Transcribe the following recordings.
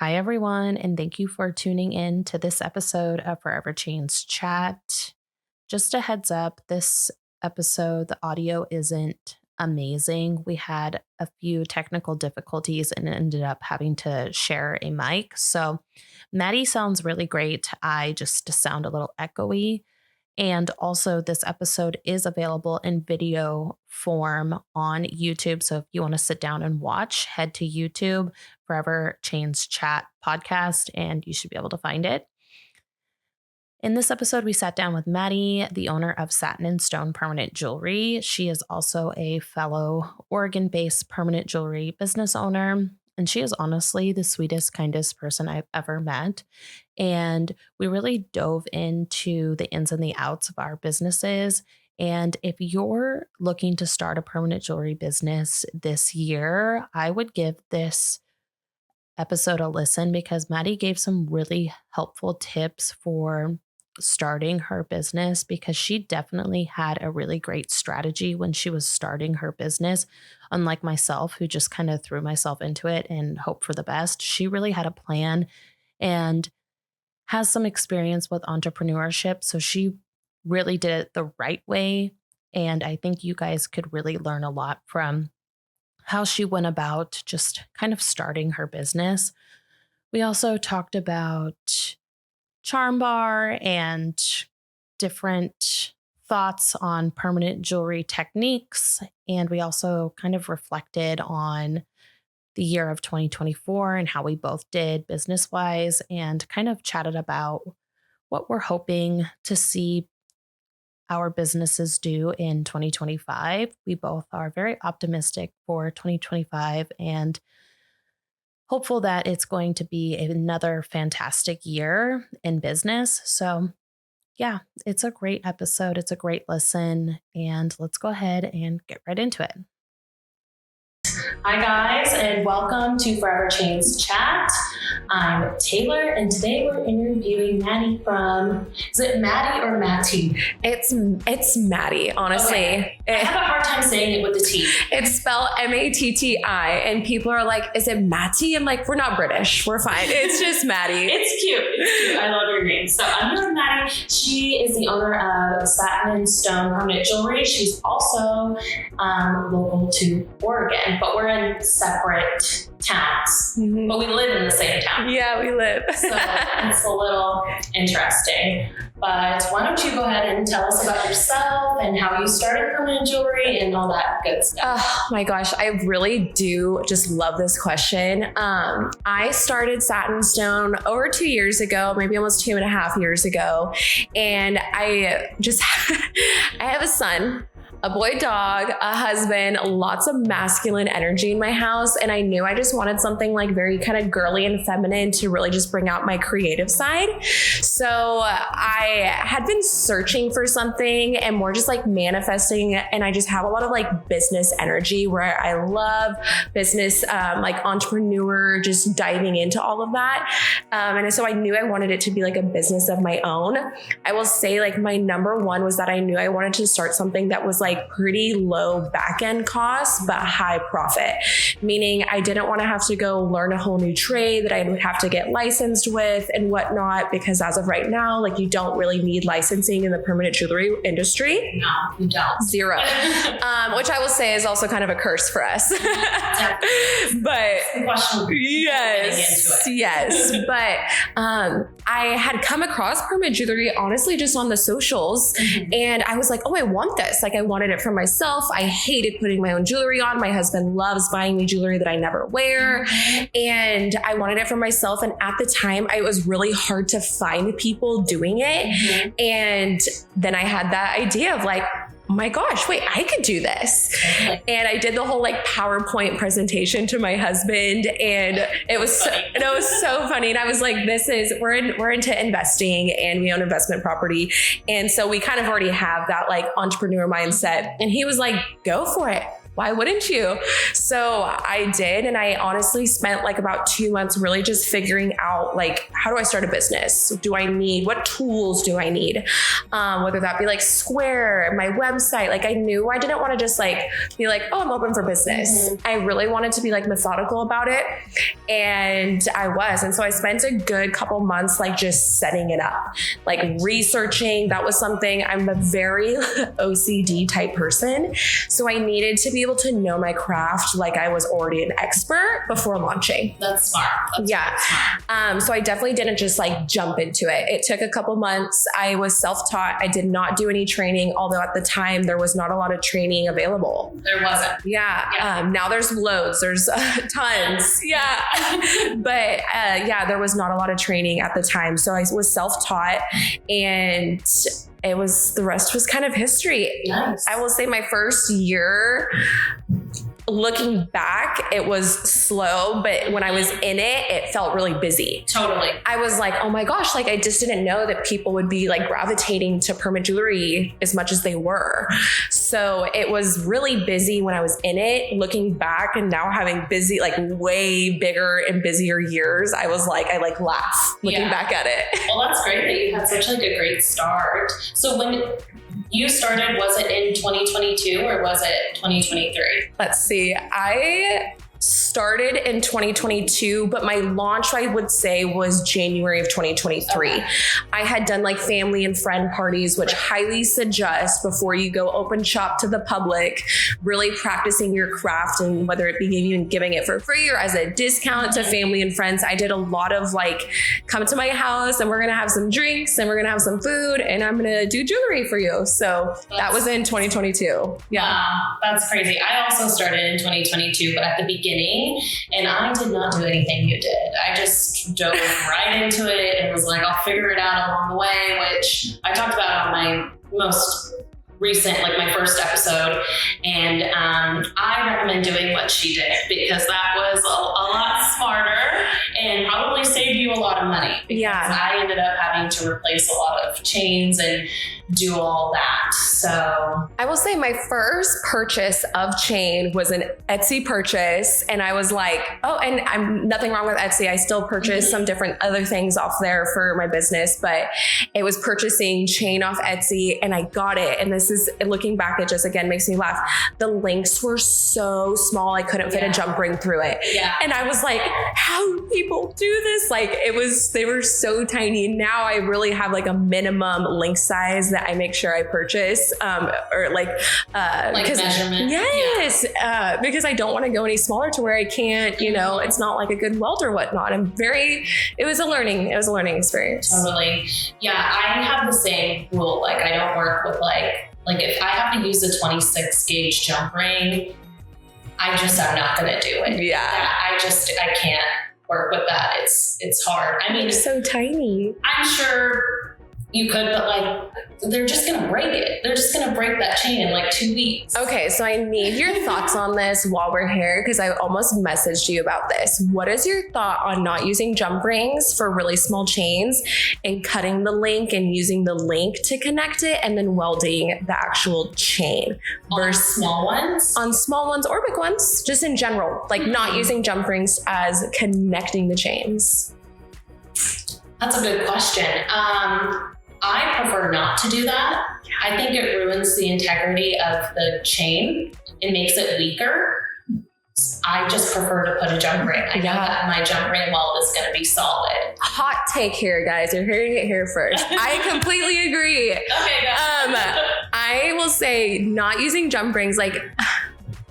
Hi, everyone, and thank you for tuning in to this episode of Forever Chains Chat. Just a heads up, this episode, the audio isn't amazing. We had a few technical difficulties and ended up having to share a mic. So Matti sounds really great. I just sound a little echoey. And also, this episode is available in video form on YouTube. So if you want to sit down and watch, head to YouTube, Forever Chains Chat podcast, and you should be able to find it. In this episode, we sat down with Matti, the owner of Satin Stone Permanent Jewelry. She is also a fellow Oregon-based permanent jewelry business owner. And she is honestly the sweetest, kindest person I've ever met. And we really dove into the ins and the outs of our businesses. And if you're looking to start a permanent jewelry business this year, I would give this episode a listen because Matti gave some really helpful tips for starting her business, because she definitely had a really great strategy when she was starting her business. Unlike myself, who just kind of threw myself into it and hoped for the best, she really had a plan and has some experience with entrepreneurship. So she really did it the right way. And I think you guys could really learn a lot from how she went about just kind of starting her business. We also talked about Charm Bar and different thoughts on permanent jewelry techniques. And we also kind of reflected on the year of 2024 and how we both did business-wise, and kind of chatted about what we're hoping to see our businesses do in 2025. We both are very optimistic for 2025 and hopeful that it's going to be another fantastic year in business. So yeah, it's a great episode. It's a great listen, and let's go ahead and get right into it. Hi guys, and welcome to Forever Chains Chat. I'm Taylor, and today we're interviewing Matti from, is it Matti or Matti? It's Matti, honestly. Okay. I have a hard time saying it with the T. It's spelled Matti, and people are like, is it Matti? I'm like, we're not British. We're fine. It's just Matti. It's cute. It's cute. I love your name. So I'm here with Matti. She is the owner of Satin Stone Permanent Jewelry. She's also local to Oregon, but we're in separate towns, but we live in the same town. Yeah, we live. So it's a little interesting. But why don't you go ahead and tell us about yourself and how you started permanent jewelry and all that good stuff. Oh my gosh, I really do just love this question. I started Satin Stone over 2 years ago, maybe almost 2.5 years ago. And I have a son, a boy dog, a husband, lots of masculine energy in my house. And I knew I just wanted something like very kind of girly and feminine to really just bring out my creative side. So I had been searching for something and more just like manifesting. And I just have a lot of like business energy where I love business, like entrepreneur, just diving into all of that. And so I knew I wanted it to be like a business of my own. I will say like my number one was that I knew I wanted to start something that was like pretty low back end costs, but high profit. Meaning I didn't want to have to go learn a whole new trade that I would have to get licensed with and whatnot, because as of right now, like you don't really need licensing in the permanent jewelry industry. No, you don't. Zero. Which I will say is also kind of a curse for us. But yes. But I had come across permanent jewelry honestly just on the socials, and I was like, oh, I want this. Like I wanted it for myself. I hated putting my own jewelry on. My husband loves buying me jewelry that I never wear. And I wanted it for myself. And at the time, it was really hard to find people doing it. And then I had that idea of like, oh my gosh, wait, I could do this. And I did the whole like PowerPoint presentation to my husband, and it was so funny. And I was like, we're into investing, and we own investment property. And so we kind of already have that like entrepreneur mindset. And he was like, go for it. why wouldn't you? So I did. And I honestly spent like about 2 months really just figuring out like, how do I start a business? What tools do I need? Whether that be like Square, my website. Like I knew I didn't want to just like be like, oh, I'm open for business. I really wanted to be like methodical about it. And I was. And so I spent a good couple months like just setting it up, like researching. That was something, I'm a very OCD type person. So I needed to be able to know my craft like I was already an expert before launching. That's smart. That's yeah. Smart. So I definitely didn't just like jump into it. It took a couple months. I was self-taught. I did not do any training, although at the time there was not a lot of training available. There wasn't. Yeah. Now there's loads. There's tons. Yeah. But there was not a lot of training at the time. So I was self-taught, and the rest was kind of history. Nice. I will say my first year, looking back, it was slow, but when I was in it, it felt really busy. Totally. I was like, oh my gosh, like I just didn't know that people would be like gravitating to perma jewelry as much as they were. So it was really busy when I was in it. Looking back and now having busy, like way bigger and busier years, I was like, I like laugh looking back at it. Well, that's great that you had such like a great start. So when you started, was it in 2022 or was it 2023? Let's see. I started in 2022, but my launch, I would say, was January of 2023. Okay. I had done like family and friend parties, which highly suggest before you go open shop to the public, really practicing your craft, and whether it be even giving it for free or as a discount to family and friends. I did a lot of like, come to my house and we're going to have some drinks and we're going to have some food and I'm going to do jewelry for you. So that was in 2022. Yeah. Wow, that's crazy. I also started in 2022, but at the beginning, and I did not do anything you did. I just dove right into it and was like, I'll figure it out along the way, which I talked about on my most recent, like my first episode. And I recommend doing what she did because that was a lot smarter and probably saved you a lot of money. Yeah. I ended up having to replace a lot of chains and do all that. So I will say my first purchase of chain was an Etsy purchase. And I was like, oh, and I'm nothing wrong with Etsy. I still purchase some different other things off there for my business, but it was purchasing chain off Etsy and I got it. And this is, looking back, it just again makes me laugh. The links were so small. I couldn't fit a jump ring through it. Yeah. And I was like, how do people do this? Like they were so tiny. Now I really have like a minimum link size that I make sure I purchase, or like measurement. Yes. Yeah. Because I don't want to go any smaller to where I can't, it's not like a good welt or whatnot. It was a learning experience. Totally. Yeah. I have the same rule. Like I don't work with like if I have to use a 26 gauge jump ring, I'm not going to do it. Yeah. I can't work with that. It's hard. I mean, it's so tiny. I'm sure you could, but like, they're just going to break it. They're just going to break that chain in like 2 weeks. Okay. So I need your thoughts on this while we're here, because I almost messaged you about this. What is your thought on not using jump rings for really small chains and cutting the link and using the link to connect it and then welding the actual chain? On small ones? On small ones or big ones, just in general, like not using jump rings as connecting the chains. That's a good question. I prefer not to do that. I think it ruins the integrity of the chain. It makes it weaker. I just prefer to put a jump ring. I know that my jump ring weld is going to be solid. Hot take here, guys. You're hearing it here first. I completely agree. Okay. I will say not using jump rings, like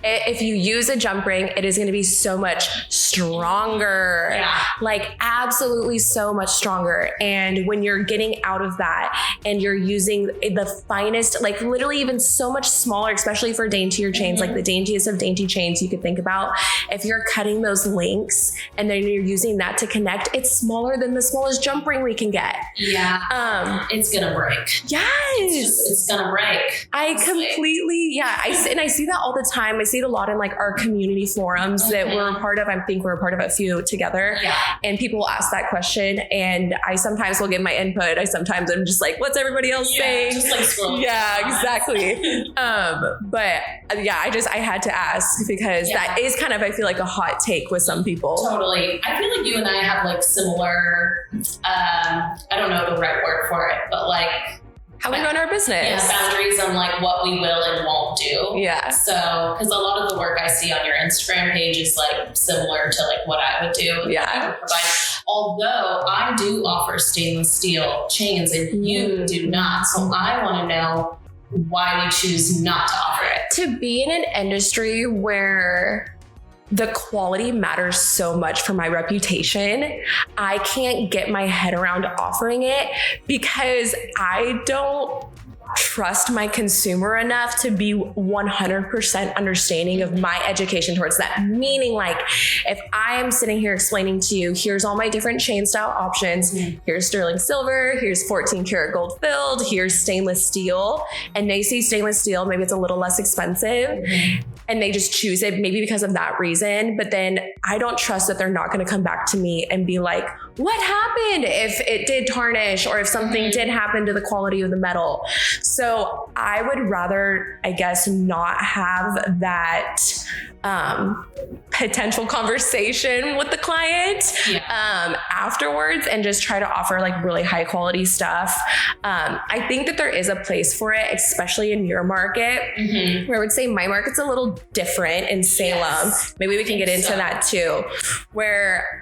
if you use a jump ring, it is going to be so much stronger. Yeah. Like absolutely so much stronger. And when you're getting out of that and you're using the finest, like literally even so much smaller, especially for daintier chains, like the daintiest of dainty chains you could think about, if you're cutting those links and then you're using that to connect, it's smaller than the smallest jump ring we can get. Yeah. It's going to break. Yes. It's going to break. I completely, I see that all the time. I see it a lot in like our community forums that we're a part of. I'm thinking think we're a part of a few together. Yeah. And people will ask that question, and I sometimes will give my input. I sometimes am just like, what's everybody else saying? Just like scrolling. Yeah, exactly. But yeah, I had to ask because that is kind of, I feel like, a hot take with some people. Totally. I feel like you and I have like similar, I don't know the right word for it, but like how we run our business. Yeah, boundaries on like what we will and won't do. Yeah. So, because a lot of the work I see on your Instagram page is like similar to like what I would do. And yeah. What I would provide. Although I do offer stainless steel chains and you do not. So I want to know why you choose not to offer it. To be in an industry where the quality matters so much for my reputation, I can't get my head around offering it because I don't trust my consumer enough to be 100% understanding of my education towards that. Meaning, like, if I am sitting here explaining to you, here's all my different chain style options, here's sterling silver, here's 14 karat gold filled, here's stainless steel, and they see stainless steel, maybe it's a little less expensive, and they just choose it maybe because of that reason. But then I don't trust that they're not going to come back to me and be like, what happened if it did tarnish or if something did happen to the quality of the metal? So I would rather, I guess, not have that potential conversation with the client afterwards and just try to offer like really high quality stuff. I think that there is a place for it, especially in your market, where I would say my market's a little different in Salem. Maybe we can get into that too, where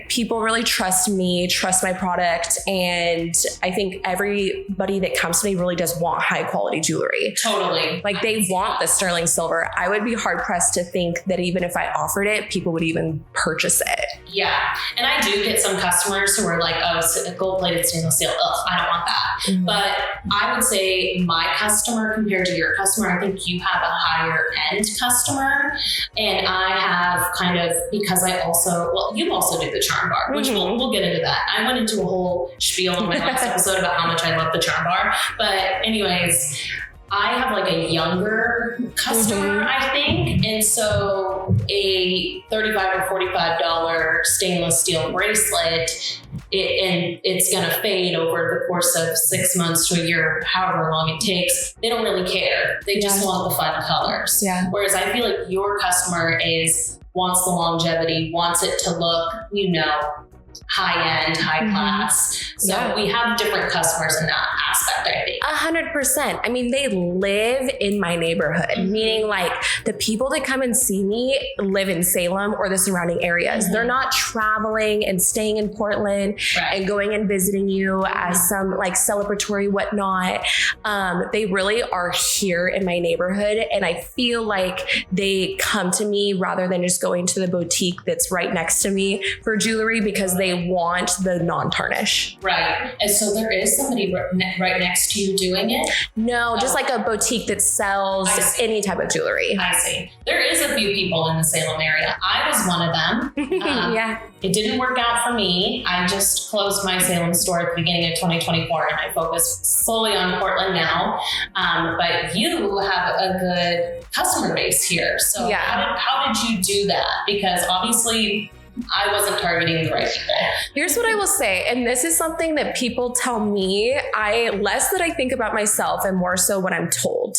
people really trust me, trust my product. And I think everybody that comes to me really does want high quality jewelry. Totally. Like they want the sterling silver. I would be hard pressed to think that even if I offered it, people would even purchase it. Yeah. And I do get some customers who are like, oh, gold plated stainless steel. Ugh, I don't want that. But I would say my customer compared to your customer, I think you have a higher end customer. And I have kind of, because I also, you also do the charm bar, which we'll get into that. I went into a whole spiel in my last episode about how much I love the charm bar. But anyways, I have like a younger customer, I think. And so a $35 or $45 stainless steel bracelet, it's going to fade over the course of 6 months to a year, however long it takes. They don't really care. They just want the fun colors. Yeah. Whereas I feel like your customer wants the longevity, wants it to look, high end, high class. So we have different customers in that aspect, I think. 100%. I mean, they live in my neighborhood, meaning like the people that come and see me live in Salem or the surrounding areas. They're not traveling and staying in Portland and going and visiting you as some like celebratory whatnot. They really are here in my neighborhood. And I feel like they come to me rather than just going to the boutique that's right next to me for jewelry because they want the non-tarnish. Right. And so there is somebody right next to you doing it? No, just like a boutique that sells any type of jewelry. I see. There is a few people in the Salem area. I was one of them. It didn't work out for me. I just closed my Salem store at the beginning of 2024 and I focus solely on Portland now. But you have a good customer base here. So how did you do that? Because obviously I wasn't targeting the right people. Here's what I will say, and this is something that people tell me, less that I think about myself and more so what I'm told.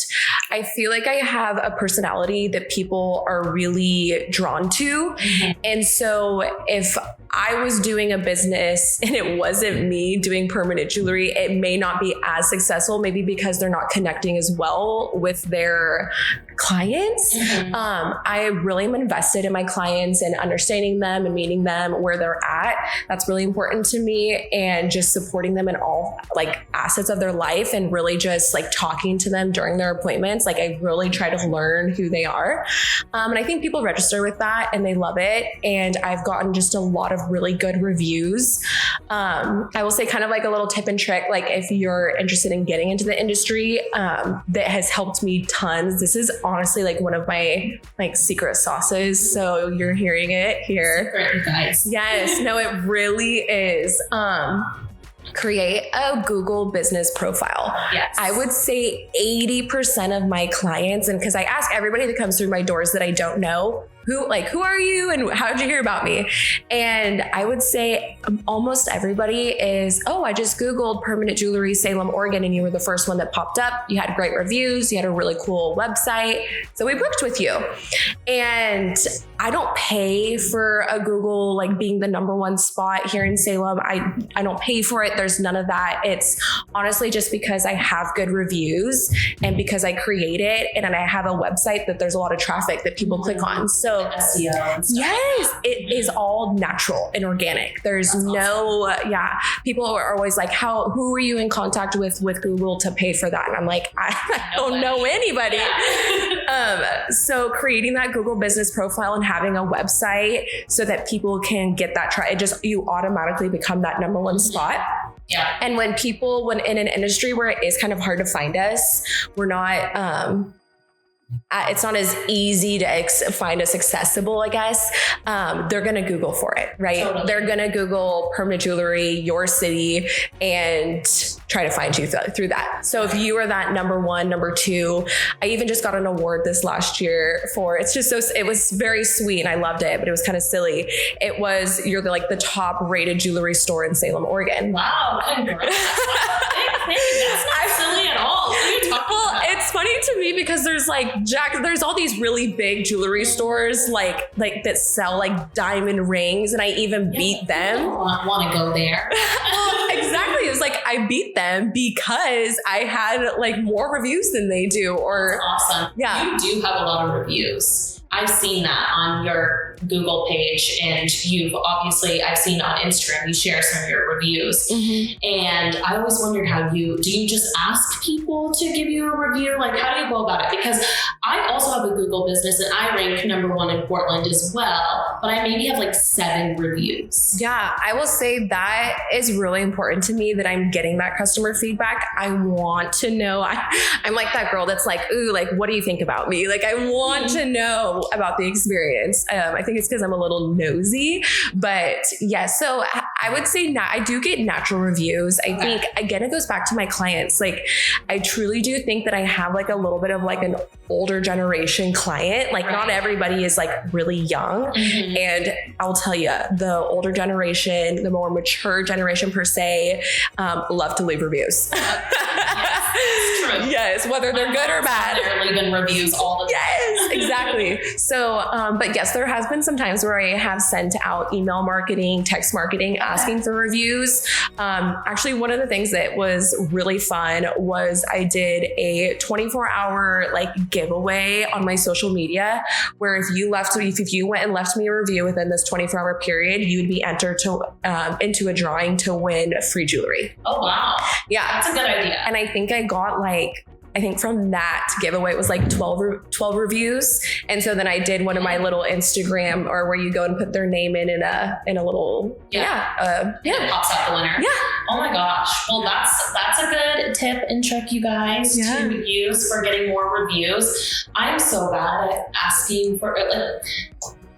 I feel like I have a personality that people are really drawn to. And so if I was doing a business and it wasn't me doing permanent jewelry, it may not be as successful, maybe because they're not connecting as well with their clients. I really am invested in my clients and understanding them and meeting them where they're at. That's really important to me, and just supporting them in all like assets of their life and really just like talking to them during their appointments. Like I really try to learn who they are. And I think people register with that and they love it. And I've gotten just a lot of really good reviews. I will say kind of like a little tip and trick, like if you're interested in getting into the industry, that has helped me tons. This is honestly like one of my like secret sauces. So you're hearing it here. Secret, guys. Yes, no, it really is. Create a Google business profile. Yes. I would say 80% of my clients, and because I ask everybody that comes through my doors that I don't know, who are you and how did you hear about me? And I would say almost everybody is, oh, I just Googled permanent jewelry, Salem, Oregon, and you were the first one that popped up. You had great reviews. You had a really cool website. So we booked with you. And I don't pay for a Google, like being the number one spot here in Salem. I don't pay for it. There's none of that. It's honestly just because I have good reviews and because I create it and I have a website that there's a lot of traffic that people click on. So SEO and stuff. yes, it is all natural and organic. There's people are always like, who are you in contact with Google to pay for that? And I'm like, I don't know anybody. So creating that Google business profile and having a website so that people can get that you automatically become that number one spot. Yeah. And when in an industry where it is kind of hard to find us, we're not, it's not as easy to find us accessible, I guess. They're going to Google for it, right? Totally. They're going to Google permanent jewelry, your city, and try to find you through that. So if you are that number one, number two, I even just got an award this last year for, it was very sweet and I loved it, but it was kind of silly. You're the top rated jewelry store in Salem, Oregon. Wow. Congrats. That's not silly at all. What are you talking about? It's funny to me because there's there's all these really big jewelry stores like that sell like diamond rings, and I even beat them. I want to go there. Well, exactly. It was like I beat them because I had like more reviews than they do. Or that's awesome. Yeah. You do have a lot of reviews. I've seen that on your Google page, and I've seen on Instagram, you share some of your reviews. Mm-hmm. And I always wondered do you just ask people to give you a review? Like, how do you go about it? Because I also have a Google business and I rank number one in Portland as well, but I maybe have like 7 reviews. Yeah, I will say that is really important to me that I'm getting that customer feedback. I want to know. I'm like that girl that's like, ooh, like, what do you think about me? Like, I want to know about the experience. I think it's because I'm a little nosy, but yeah. So I would say I do get natural reviews. I think again, it goes back to my clients. Like, I truly do think that I have like a little bit of like an older generation client. Like not everybody is like really young. Mm-hmm. And I'll tell you, the older generation, the more mature generation per se, love to leave reviews. Yes, true. Yes, whether they're good or bad. They're leaving reviews all the time. Yes, exactly. So, but yes, there has been some times where I have sent out email marketing, text marketing, asking for reviews. Actually, one of the things that was really fun was I did a 24-hour like giveaway on my social media, where if you went and left me a review within this 24-hour period, you would be entered into a drawing to win free jewelry. Oh, wow. Yeah. That's a good idea. And I think I got from that giveaway, it was like 12 reviews. And so then I did one of my little Instagram, or where you go and put their name in a little, it pops up the winner. Yeah. Oh my gosh. Well, that's a good tip and trick, you guys, to use for getting more reviews. I'm so bad at asking for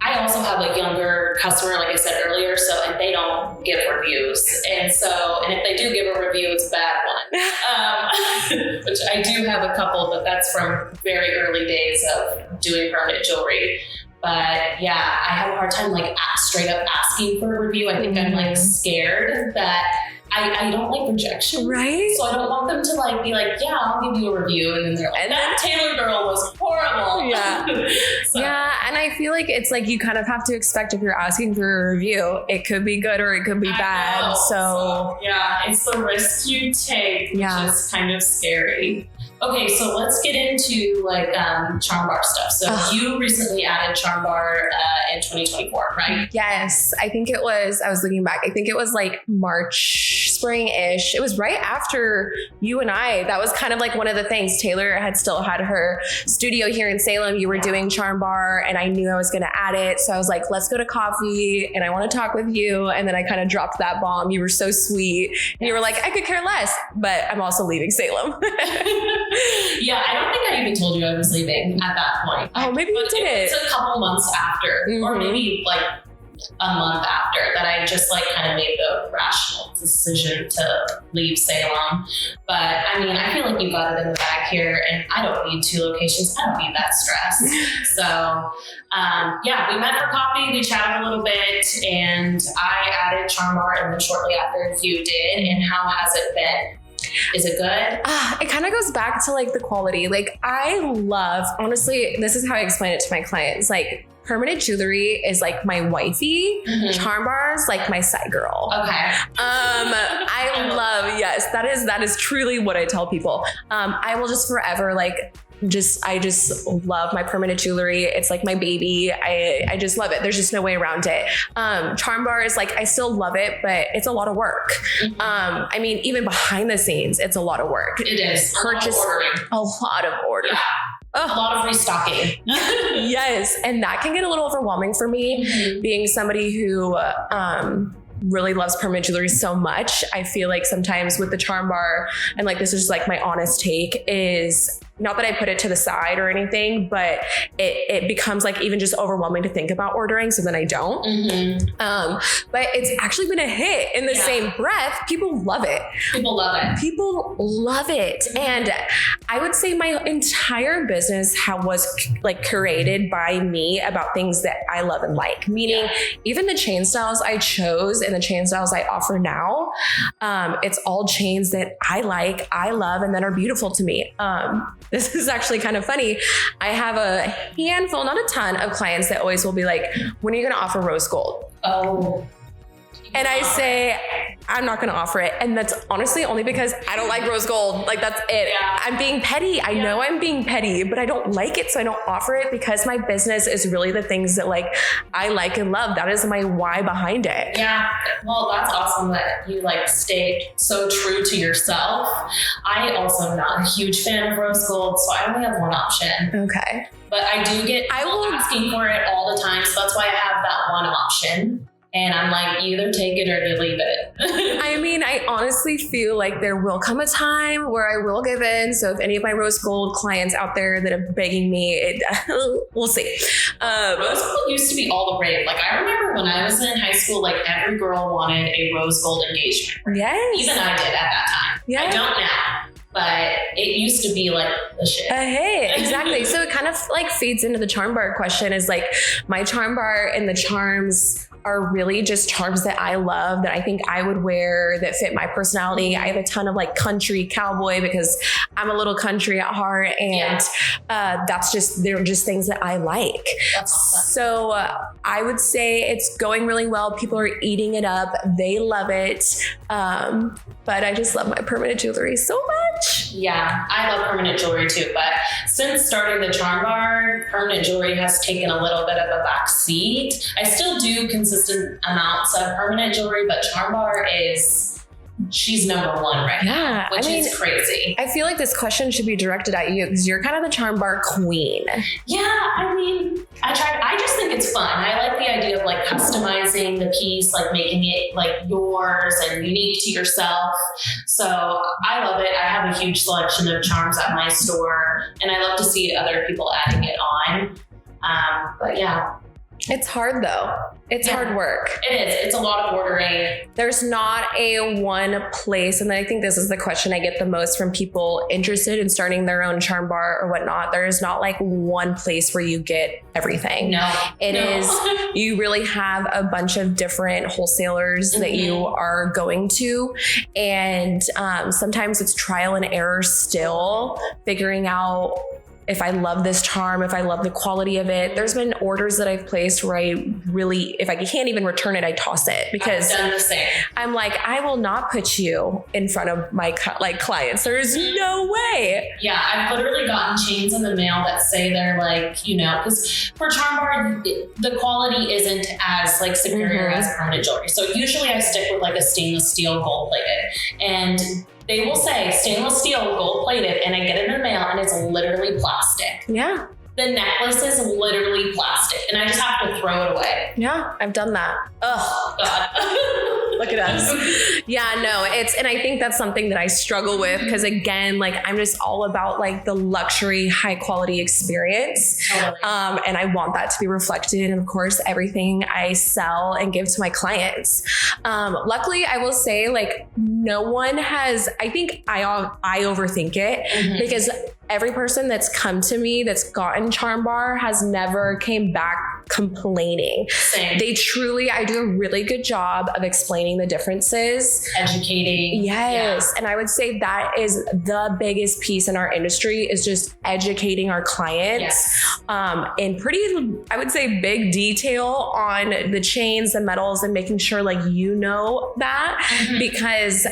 I also have a younger customer, like I said earlier, and they don't give reviews. And if they do give a review, it's a bad one. Which I do have a couple, but that's from very early days of doing permanent jewelry. But yeah, I have a hard time like straight up asking for a review. I think I'm like scared that I don't like rejection. Right. So I don't want them to like be like, yeah, I'll give you a review. And then they're like, that Taylor girl was horrible. Yeah. Yeah. And I feel like it's like, you kind of have to expect, if you're asking for a review, it could be good or it could be bad. So yeah, it's the risk you take, which is kind of scary. Okay, so let's get into like Charm Bar stuff. So you recently added Charm Bar in 2024, right? Yes, I think it was, I was looking back, I think it was like March, spring-ish. It was right after you and that was kind of like one of the things. Taylor had still had her studio here in Salem. You were doing Charm Bar and I knew I was going to add it. So I was like, let's go to coffee and I want to talk with you. And then I kind of dropped that bomb. You were so sweet. And you were like, I could care less, but I'm also leaving Salem. Yeah, I don't think I even told you I was leaving at that point. Oh, maybe you did it. It was a couple months after, or maybe like a month after, that I just like kind of made the rational decision to leave Salem. But I mean, I feel like you got it in the bag here, and I don't need 2 locations. I don't need that stress. So yeah, we met for coffee, we chatted a little bit, and I added Charm Bar, and then shortly after you did. And how has it been? Is it good? It kind of goes back to like the quality. Like I love, honestly, this is how I explain it to my clients. Like permanent jewelry is like my wifey. Charm Bar is like my side girl. Okay. I love, yes, that is truly what I tell people. I will just forever I just love my permanent jewelry. It's like my baby. I just love it. There's just no way around it. Charm Bar is like, I still love it, but it's a lot of work. I mean, even behind the scenes, it's a lot of work. It is. Purchase a lot of orders. Yeah. A lot of restocking. Yes. And that can get a little overwhelming for me, being somebody who, really loves permanent jewelry so much. I feel like sometimes with the Charm Bar, and like this is just like my honest take, is not that I put it to the side or anything, but it becomes like even just overwhelming to think about ordering. So then I don't. But it's actually been a hit in the same breath. People love it. People love it. People love it. And I would say my entire business was like curated by me about things that I love and like, meaning even the chain styles I chose and the chain styles I offer now, it's all chains that I like, I love, and that are beautiful to me. This is actually kind of funny. I have a handful, not a ton, of clients that always will be like, when are you going to offer rose gold? Oh. And I say, I'm not going to offer it. And that's honestly only because I don't like rose gold. Like that's it. Yeah. I'm being petty. I know I'm being petty, but I don't like it. So I don't offer it because my business is really the things that like I like and love. That is my why behind it. Yeah. Well, that's awesome that you like stayed so true to yourself. I also am not a huge fan of rose gold, so I only have one option. Okay. But I do get people asking for it all the time. So that's why I have that one option. And I'm like, either take it or you leave it. I mean, I honestly feel like there will come a time where I will give in. So if any of my rose gold clients out there that are begging me, we'll see. Rose gold used to be all the rage. Like I remember when I was in high school, like every girl wanted a rose gold engagement. Yes. Even I did at that time. Yeah. I don't now. But it used to be like the shit. Hey, exactly. So it kind of like feeds into the Charm Bar question, is like my Charm Bar and the charms are really just charms that I love, that I think I would wear, that fit my personality. I have a ton of like country cowboy because I'm a little country at heart, and they're just things that I like. That's awesome. So I would say it's going really well. People are eating it up. They love it. But I just love my permanent jewelry so much. Yeah, I love permanent jewelry too. But since starting the Charm Bar, permanent jewelry has taken a little bit of a back seat. I still do consistent amounts of permanent jewelry, but Charm Bar she's number one right now, which is crazy. I feel like this question should be directed at you because you're kind of the Charm Bar queen. Yeah, I mean, I just think it's fun. I like the idea of like customizing the piece, like making it like yours and unique to yourself. So I love it. I have a huge selection of charms at my store, and I love to see other people adding it on. But yeah. It's hard though. It's hard work. It is. It's a lot of ordering. There's not a one place. And I think this is the question I get the most from people interested in starting their own Charm Bar or whatnot. There is not like one place where you get everything. No. It is, you really have a bunch of different wholesalers that you are going to. And sometimes it's trial and error still, figuring out if I love this charm, if I love the quality of it. There's been orders that I've placed where I really, if I can't even return it, I toss it because I've done the same. I'm like, I will not put you in front of my clients. There's no way. Yeah, I've literally gotten chains in the mail that say they're like, because for Charm Bar, the quality isn't as like superior as permanent jewelry. So usually I stick with like a stainless steel gold plated, and they will say stainless steel gold plated, and I get it in the mail and it's literally plastic. Yeah. the necklace is literally plastic and I just have to throw it away. Yeah, I've done that. Oh God. Look at us. Yeah, no, and I think that's something that I struggle with because again, like I'm just all about like the luxury, high quality experience. Totally. And I want that to be reflected in, of course, everything I sell and give to my clients. Luckily, I will say like no one has, I think I overthink it because every person that's come to me that's gotten Charm Bar has never came back complaining. Same. They truly, I do a really good job of explaining the differences. Educating. Yes. And I would say that is the biggest piece in our industry is just educating our clients in pretty, I would say, big detail on the chains, the metals, and making sure like you know that because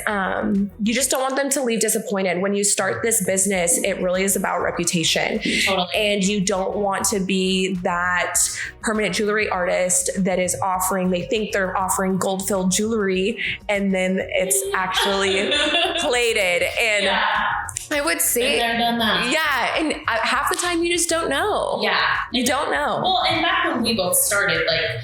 you just don't want them to leave disappointed. When you start this business, it really is about reputation. Totally. And you don't want to be that permanent jewelry artist that is offering, they think they're offering gold filled jewelry and then it's actually plated. And I would say, been there, done that. Yeah. And half the time you just don't know. Yeah. You don't know. Well, and back when we both started, like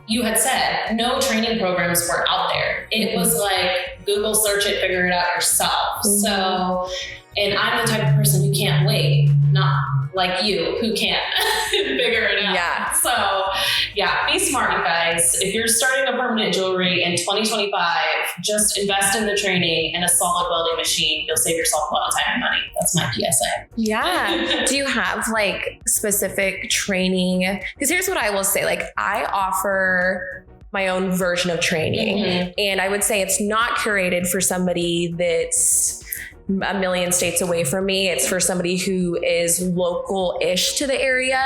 you had said, no training programs were out there. It was like Google search it, figure it out yourself. So, and I'm the type of person who can't wait, not like you who can't figure it out. Yeah. So yeah, be smart, you guys. If you're starting a permanent jewelry in 2025, just invest in the training and a solid welding machine. You'll save yourself a lot of time and money. That's my PSA. Yeah. Do you have like specific training? Because here's what I will say. Like I offer my own version of training and I would say it's not curated for somebody that's a million states away from me. It's for somebody who is local-ish to the area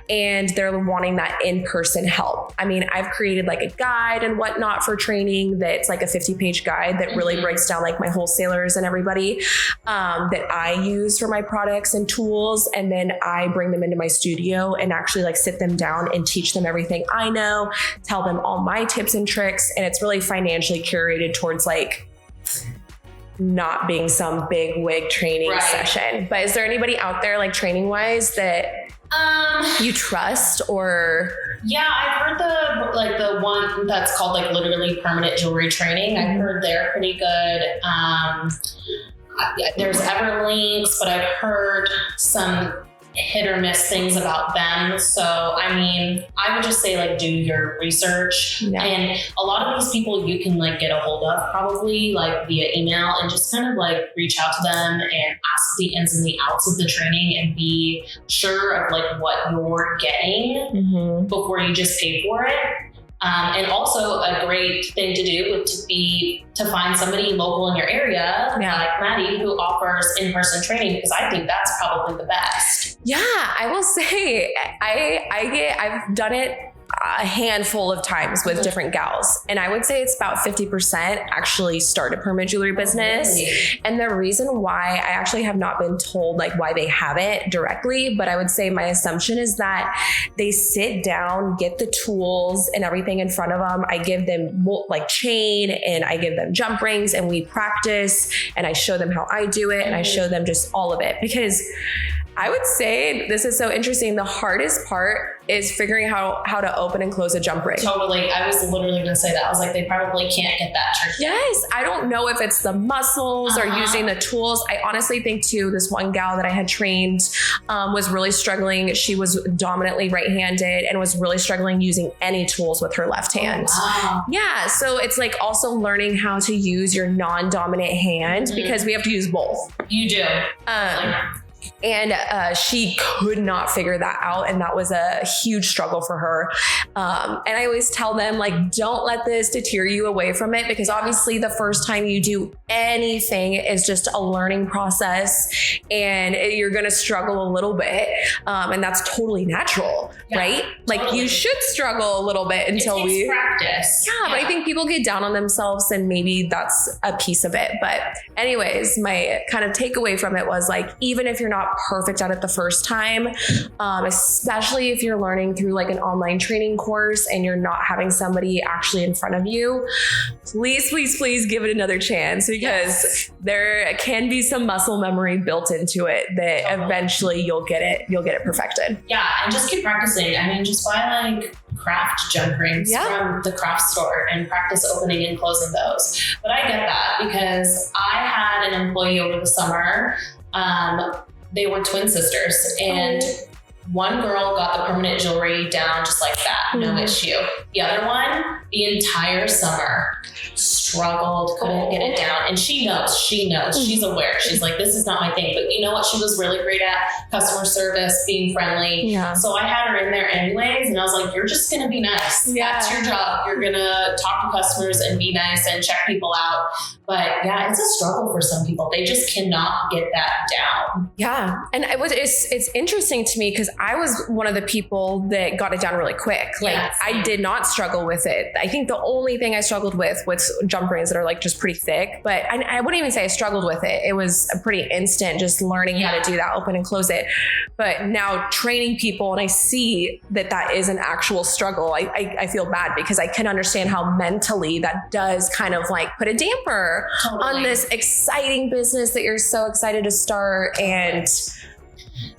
and they're wanting that in-person help. I mean, I've created like a guide and whatnot for training that's like a 50-page guide that really breaks down like my wholesalers and everybody that I use for my products and tools. And then I bring them into my studio and actually like sit them down and teach them everything I know, tell them all my tips and tricks. And it's really financially curated towards like not being some big wig training session. But is there anybody out there like training wise that you trust or? Yeah, I've heard the one that's called like literally permanent jewelry training. I've heard they're pretty good. There's Everlinks, but I've heard some hit or miss things about them. So, I mean, I would just say like do your research and a lot of these people you can like get a hold of probably like via email and just kind of like reach out to them and ask the ins and the outs of the training and be sure of like what you're getting before you just pay for it. And also a great thing to do would be to find somebody local in your area, like Matti, who offers in-person training, because I think that's probably the best. Yeah, I will say I've done it a handful of times with different gals. And I would say it's about 50% actually start a permanent jewelry business. Really? And the reason why I actually have not been told like why they haven't directly, but I would say my assumption is that they sit down, get the tools and everything in front of them. I give them like chain and I give them jump rings and we practice and I show them how I do it and I show them just all of it because I would say this is so interesting. The hardest part is figuring how to open and close a jump ring. Totally. I was literally going to say that. I was like, they probably can't get that trick. Yes. I don't know if it's the muscles or using the tools. I honestly think too, this one gal that I had trained was really struggling. She was dominantly right-handed and was really struggling using any tools with her left hand. Wow. Yeah. So it's like also learning how to use your non-dominant hand because we have to use both. You do. And she could not figure that out. And that was a huge struggle for her. And I always tell them, like, don't let this deter you away from it, because obviously the first time you do anything is just a learning process and you're going to struggle a little bit. And that's totally natural, right? Like totally. You should struggle a little bit until it takes practice. Yeah, but I think people get down on themselves and maybe that's a piece of it. But anyways, my kind of takeaway from it was like, even if you're not not perfect at it the first time, especially if you're learning through like an online training course and you're not having somebody actually in front of you, please give it another chance, because there can be some muscle memory built into it that eventually you'll get it perfected. Yeah, and just keep practicing. I mean, just buy like craft jump rings from the craft store and practice opening and closing those. But I get that because I had an employee over the summer. They were twin sisters, and one girl got the permanent jewelry down just like that, no issue. The other one, the entire summer, struggled, couldn't get it down. And she knows, she's aware. She's like, this is not my thing. But you know what she was really great at? Customer service, being friendly. Yeah. So I had her in there anyways. And I was like, you're just going to be nice. Yeah. That's your job. You're going to talk to customers and be nice and check people out. But yeah, it's a struggle for some people. They just cannot get that down. Yeah. And it's interesting to me because I was one of the people that got it down really quick. Like I did not struggle with it. I think the only thing I struggled with jump rings that are like just pretty thick, but I wouldn't even say I struggled with it. It was a pretty instant, just learning how to do that, open and close it. But now training people and I see that is an actual struggle. I feel bad because I can understand how mentally that does kind of like put a damper on this exciting business that you're so excited to start. And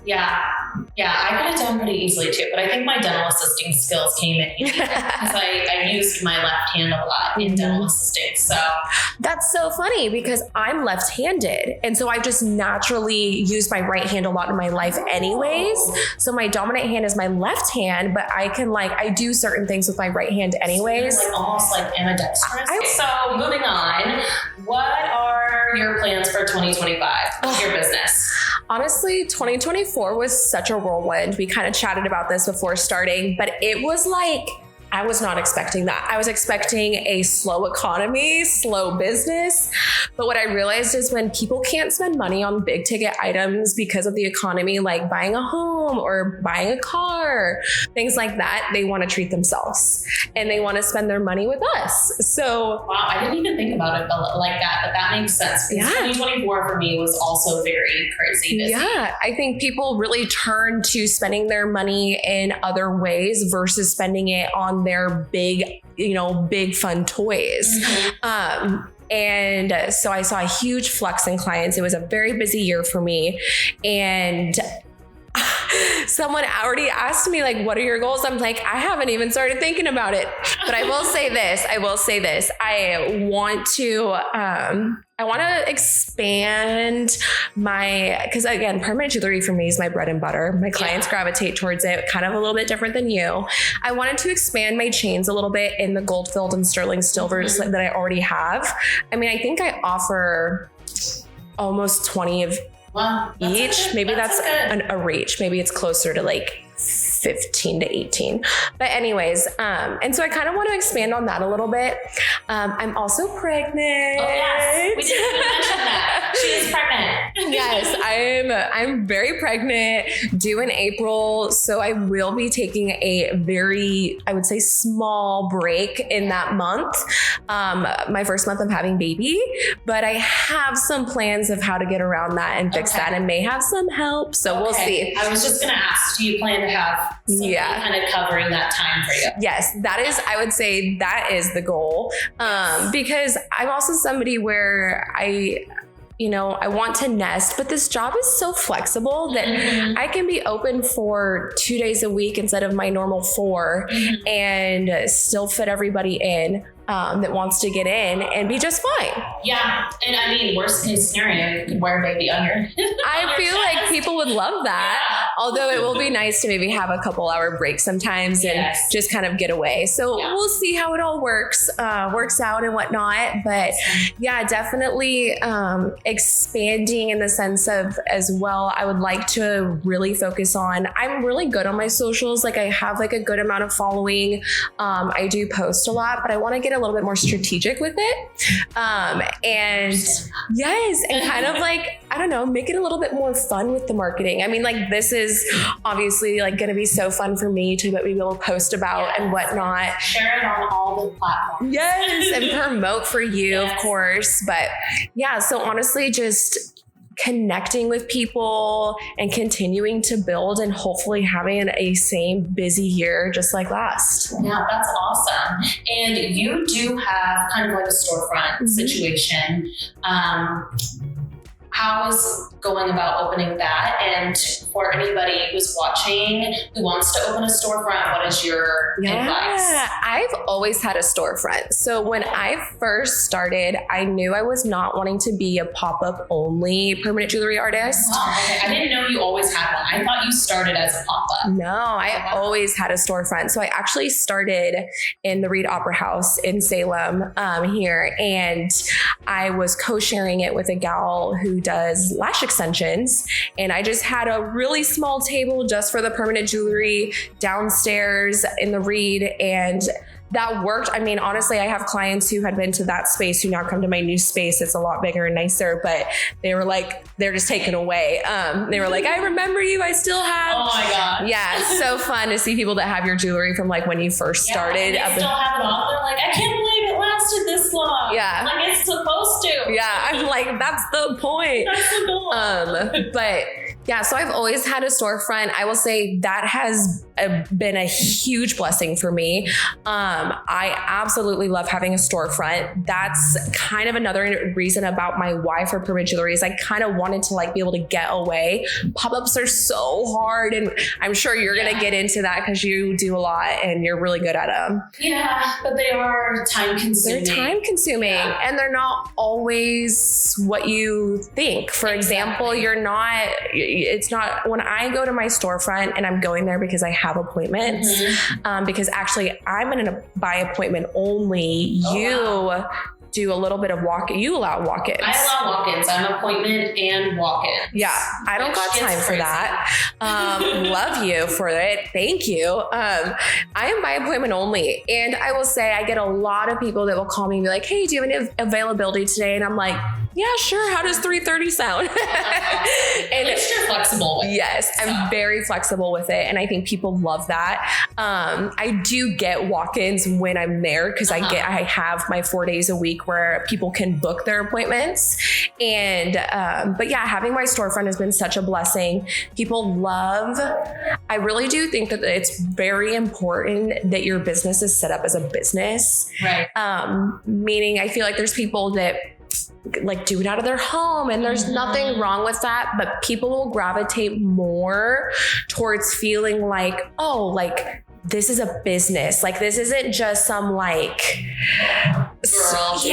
I got it done pretty easily too, but I think my dental assisting skills came in because I used my left hand a lot in dental assisting. So that's so funny because I'm left-handed. And so I've just naturally used my right hand a lot in my life anyways. So my dominant hand is my left hand, but I do certain things with my right hand anyways. So almost like ambidextrous. So moving on, what are your plans for 2025 with your business? Honestly, 2024 was such a whirlwind. We kind of chatted about this before starting, but it was like, I was not expecting that. I was expecting a slow economy, slow business. But what I realized is when people can't spend money on big ticket items because of the economy, like buying a home or buying a car, things like that, they want to treat themselves and they want to spend their money with us. So wow, I didn't even think about it like that, but that makes sense. Because 2024 for me was also very crazy busy. Yeah, I think people really turn to spending their money in other ways versus spending it on their big fun toys. And so I saw a huge flux in clients. It was a very busy year for me. And someone already asked me, like, what are your goals? I'm like, I haven't even started thinking about it. But I will say this. I want to expand because again, permanent jewelry for me is my bread and butter. My clients gravitate towards it, kind of a little bit different than you. I wanted to expand my chains a little bit in the gold filled and sterling silvers that I already have. I mean, I think I offer almost 20 of each. Maybe that's a reach. Maybe it's closer to like 15 to 18. But anyways, and so I kind of want to expand on that a little bit. I'm also pregnant. Oh yes, we didn't even mention that. She is pregnant. Yes, I'm very pregnant, due in April. So I will be taking a very, I would say, small break in that month. My first month of having baby, but I have some plans of how to get around that and fix that and may have some help. So we'll see. I was just going to ask, do you plan to have something kind of covering that time for you? Yes, that is, I would say that is the goal. Because I'm also somebody where I want to nest, but this job is so flexible that I can be open for 2 days a week instead of my normal 4 and still fit everybody in that wants to get in and be just fine. Yeah. And I mean, worst case scenario, you could wear a baby on your I feel like people would love that. Yeah. Although it will be nice to maybe have a couple hour break sometimes and just kind of get away. So we'll see how it all works out and whatnot. But definitely expanding in the sense of as well, I would like to really focus on, I'm really good on my socials. Like I have like a good amount of following. I do post a lot, but I want to get a little bit more strategic with it. And kind of like, I don't know, make it a little bit more fun with the marketing. I mean, like this is obviously like going to be so fun for me to be able to post about and whatnot. Share it on all the platforms. Yes. And promote for you, of course. But so honestly, just connecting with people and continuing to build and hopefully having a same busy year just like last. Yeah, that's awesome. And you do have kind of like a storefront situation. How is going about opening that? And for anybody who's watching who wants to open a storefront, what is your advice? I've always had a storefront. So when I first started, I knew I was not wanting to be a pop-up only permanent jewelry artist. Wow, okay. I didn't know you always had one. I thought you started as a pop-up. No, I always had a storefront. So I actually started in the Reed Opera House in Salem here, and I was co-sharing it with a gal who does lash extensions. And I just had a really small table just for the permanent jewelry downstairs in the Reed. And that worked. I mean, honestly, I have clients who had been to that space who now come to my new space. It's a lot bigger and nicer, but they were like, they're just taken away. They were like, I remember you. I still have. Oh my God. Yeah. It's so fun to see people that have your jewelry from like when you first started. And they still have it on. They're like, I can't believe it lasted this long. Yeah. Like it's supposed to. Yeah. I'm like, that's the point. That's the goal. But yeah, so I've always had a storefront. I will say that has been a huge blessing for me. I absolutely love having a storefront. That's kind of another reason about my why for permanent jewelry is I kind of wanted to like be able to get away. Pop-ups are so hard, and I'm sure you're going to get into that because you do a lot and you're really good at them. Yeah, but they are time consuming. They're time consuming and they're not always what you think. For example, it's not when I go to my storefront and I'm going there because I have appointments, because actually I'm in a by appointment only. Do a little bit of you allow walk-ins. I allow walk-ins. I'm appointment and walk-ins. Yeah, I don't got time for that. Love you for it. Thank you. I am by appointment only. And I will say I get a lot of people that will call me and be like, hey, do you have any availability today? And I'm like, yeah, sure. How does 3:30 sound? And it's you're flexible with yes, I'm very flexible with it. And I think people love that. I do get walk-ins when I'm there because I have my 4 days a week where people can book their appointments. And, but yeah, having my storefront has been such a blessing. I really do think that it's very important that your business is set up as a business. Right. Meaning I feel like there's people that like do it out of their home, and there's nothing wrong with that, but people will gravitate more towards feeling like, oh, like this is a business. Like this isn't just some like girl. Which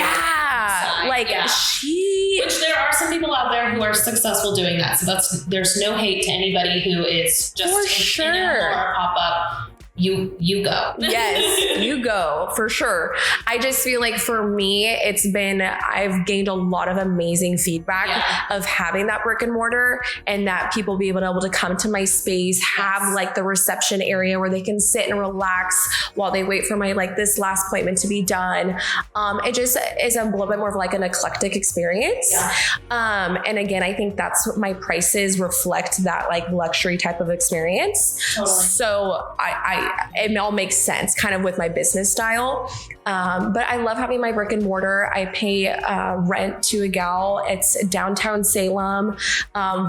there are some people out there who are successful doing that. So there's no hate to anybody who is just in a pop-up. You go. Yes, you go for sure. I just feel like for me, I've gained a lot of amazing feedback of having that brick and mortar, and that people be able to come to my space, have like the reception area where they can sit and relax while they wait for my like this last appointment to be done. It just is a little bit more of like an eclectic experience. Yeah. And again, I think that's what my prices reflect, that like luxury type of experience. Totally. So it all makes sense kind of with my business style. But I love having my brick and mortar. I pay rent to a gal. It's downtown Salem,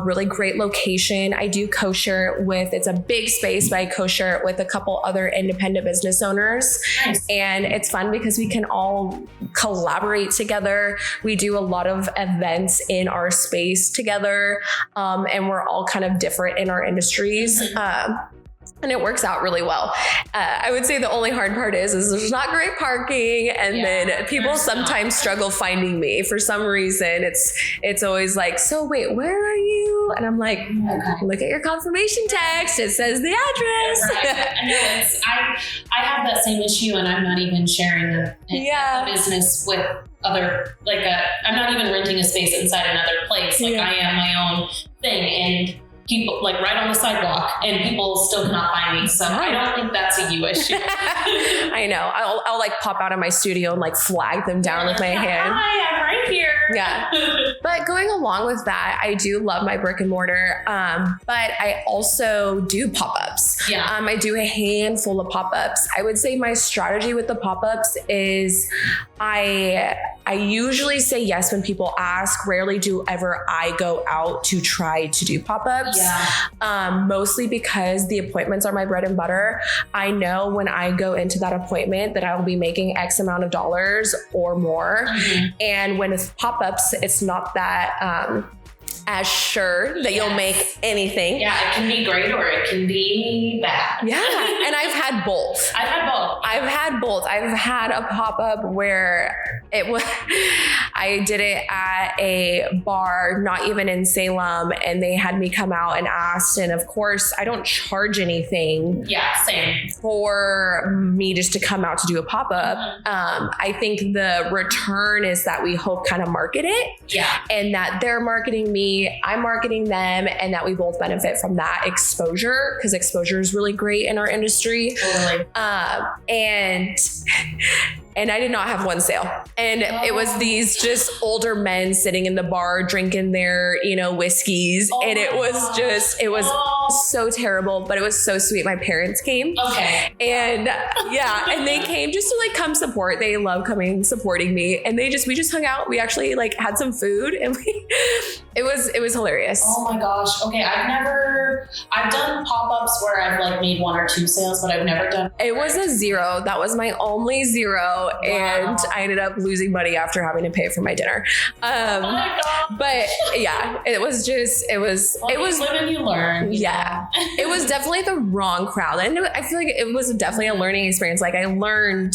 really great location. I do co-share it's a big space, but I co-share it with a couple other independent business owners. Nice. And it's fun because we can all collaborate together. We do a lot of events in our space together, and we're all kind of different in our industries. And it works out really well. I would say the only hard part is there's not great parking, and then people sometimes struggle finding me for some reason. It's always like, so wait, where are you? And I'm like, look at your confirmation text. It says the address. Right. I know I have that same issue, and I'm not even sharing a business with other, I'm not even renting a space inside another place. I am my own thing, and people like right on the sidewalk, and people still cannot find me. So I don't think that's a you issue. I know. I'll like pop out of my studio and like flag them down with my hand. Hi, I'm right here. Yeah. But going along with that, I do love my brick and mortar. But I also do pop-ups. Yeah. I do a handful of pop-ups. I would say my strategy with the pop-ups is I usually say yes when people ask. Rarely do ever I go out to try to do pop-ups. Mostly because the appointments are my bread and butter. I know when I go into that appointment that I will be making X amount of dollars or more. And when it's pop-ups, it's not that as sure that you'll make anything. Yeah, it can be great or it can be bad. Yeah, and I've had both. I've had both. I've had a pop-up where it was, I did it at a bar, not even in Salem, and they had me come out and asked, and of course I don't charge anything. Yeah, same. For me just to come out to do a pop-up. I think the return is that we hope kind of market it. Yeah. And that they're marketing me, I'm marketing them, and that we both benefit from that exposure, because exposure is really great in our industry. Totally. And I did not have one sale. And it was these just older men sitting in the bar drinking their, whiskeys. And it was so terrible, but it was so sweet. My parents came. Okay. And and they came just to come support. They love coming supporting me. And we just hung out. We actually had some food, and it was hilarious. Oh my gosh. Okay. I've done pop-ups where I've made 1 or 2 sales, but I've never done. It was a 0. That was my only 0. Wow. And I ended up losing money after having to pay for my dinner. Oh my God. But yeah, it was live and you learn. Yeah. It was definitely the wrong crowd. And I feel like it was definitely a learning experience. I learned,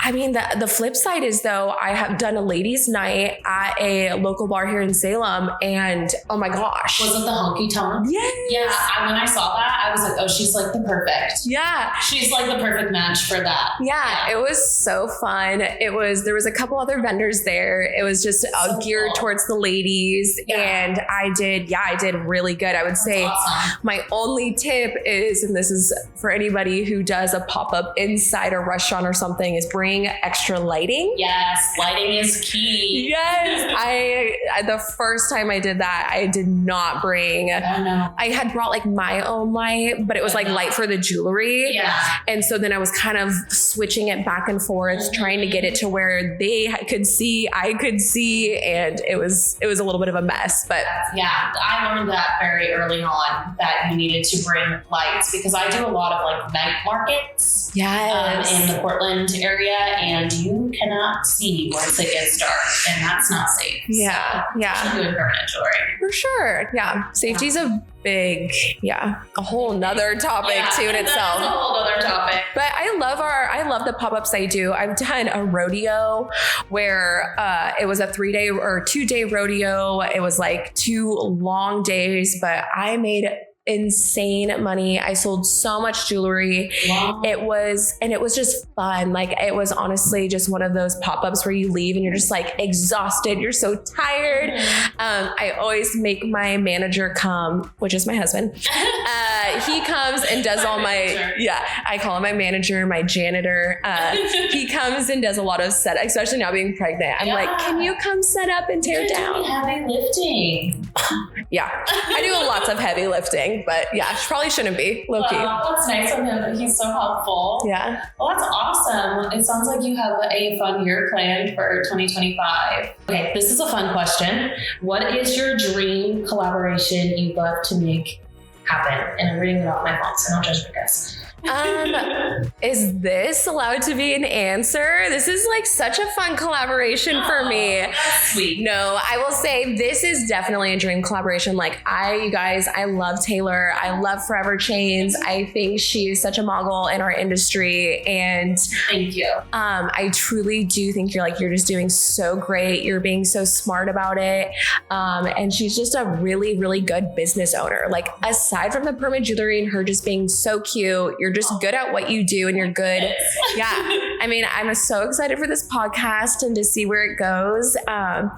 the flip side is though, I have done a ladies' night at a local bar here in Salem, and oh my gosh. Was it the honky tonk? Yes. Yeah. When I saw that, I was like, oh, she's the perfect. Yeah. She's the perfect match for that. Yeah. It was so fun. There was a couple other vendors there. It was just geared towards the ladies. Yeah. And I did really good. I would say awesome. My only tip is, and this is for anybody who does a pop-up inside a restaurant or something, is bring extra lighting. Yes, lighting is key. Yes, the first time I did that, I did not bring. Oh no. I had brought my own light, but it was light for the jewelry. Yeah. And so then I was kind of switching it back and forth, trying to get it to where they could see, I could see, and it was a little bit of a mess. But yeah, I learned that very early on that you needed to bring lights, because I do a lot of night markets. Yes. In the Portland area. And you cannot see once it gets dark, and that's not safe. Yeah. So, yeah. Doing permanent jewelry. For sure. Yeah. Safety's a big, a whole nother topic in itself. That's a whole other topic. But I love the pop-ups I do. I've done a rodeo where it was a 3-day or 2-day rodeo. It was 2 long days, but I made insane money. I sold so much jewelry. Wow. It was just fun. It was honestly just one of those pop-ups where you leave and you're just exhausted. You're so tired. I always make my manager come, which is my husband. He comes and does all my, I call him my manager, my janitor. He comes and does a lot of set, especially now being pregnant. I'm can you come set up and tear down? Heavy lifting. Yeah. I do lots of heavy lifting. But probably shouldn't be low key. That's nice of him. He's so helpful. Yeah. Well, that's awesome. It sounds like you have a fun year planned for 2025. Okay, this is a fun question. What is your dream collaboration you'd love to make happen? And I'm reading it off my phone, so don't judge me, guys. Is this allowed to be an answer? This is such a fun collaboration for me. That's sweet. No, I will say this is definitely a dream collaboration. You guys, I love Taylor. I love Forever Chains. I think she's such a mogul in our industry. And thank you. I truly do think you're just doing so great. You're being so smart about it. And she's just a really, really good business owner. Aside from the permanent jewelry and her just being so cute, you're just good at what you do and you're good. Yeah. I'm so excited for this podcast and to see where it goes. I'm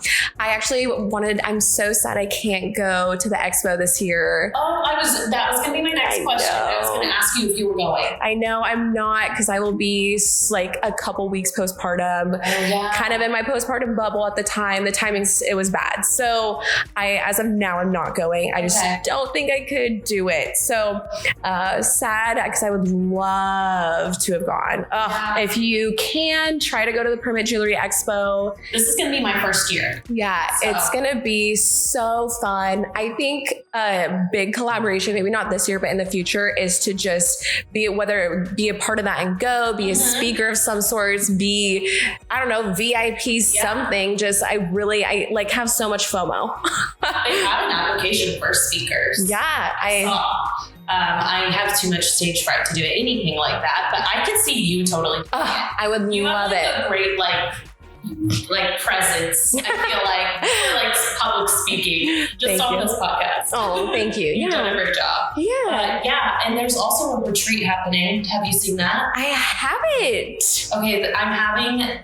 so sad I can't go to the expo this year. Oh, that was going to be my next question. I was going to ask you if you were going. I know I'm not, because I will be a couple weeks postpartum, kind of in my postpartum bubble at the time. The timing, it was bad. So as of now, I'm not going. I just don't think I could do it. So sad, because I would love to have gone. If you can, try to go to the Permit Jewelry Expo. This is going to be my first year. Yeah, it's going to be so fun. I think a big collaboration, maybe not this year, but in the future, is to just be a part of that and go, be a speaker of some sorts, be, I don't know, VIP something. Just, I like have so much FOMO. They have an application for speakers. Yeah, I have too much stage fright to do anything like that, but I could see you totally doing it. I would love it. A great like presence. I feel like public speaking just on this podcast. Oh, thank you. You've done a great job. Yeah. And there's also a retreat happening. Have you seen that? I haven't. Okay, I'm having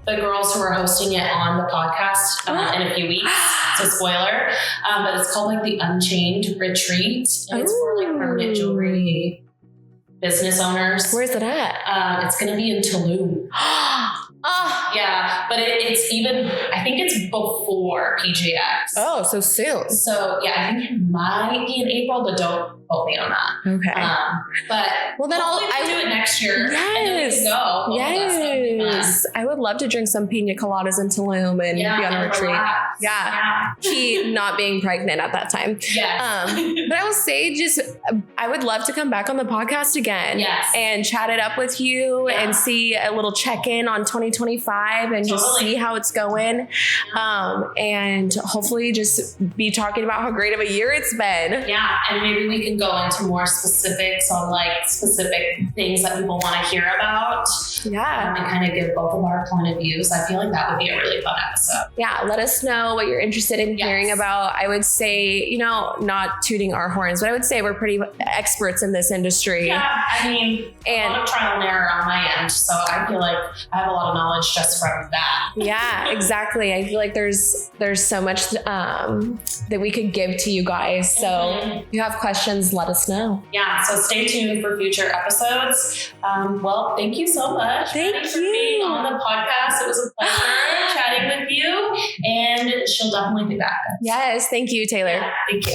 the girls who are hosting it on the podcast in a few weeks. It's a spoiler, but it's called like the Unchained Retreat, and it's for like permanent jewelry business owners. Where's it at? It's going to be in Tulum. Yeah, but it's even, I think it's before PJX. Oh, so soon. So yeah, I think it might be in April, but don't quote me on that. Okay. But well, then I'll do it next year. Yes. And then we can go. Yes. I would love to drink some pina coladas in Tulum and be on a retreat. Relax. Yeah. Key not being pregnant at that time. Yes. But I will say I would love to come back on the podcast again. Yes. And chat it up with you and see a little check-in on 2025 and just see how it's going. And hopefully just be talking about how great of a year it's been. Yeah. And maybe we can go into more specifics on like specific things that people want to hear about. Yeah. And kind of give both of our point of views. I feel like that would be a really fun episode. Yeah. Let us know what you're interested in hearing about. I would say, not tooting our horns, but I would say we're pretty experts in this industry. Yeah. I mean, a lot of trial and error on my end. So I feel like I have a lot of knowledge just from that. Yeah, exactly. I feel like there's so much that we could give to you guys. So if you have questions, let us know. Yeah. So stay tuned for future episodes. Well, thank you so much. Thank you for being on the podcast. It was a pleasure chatting with you, and she'll definitely be back. Yes. Thank you, Taylor. Yeah, thank you.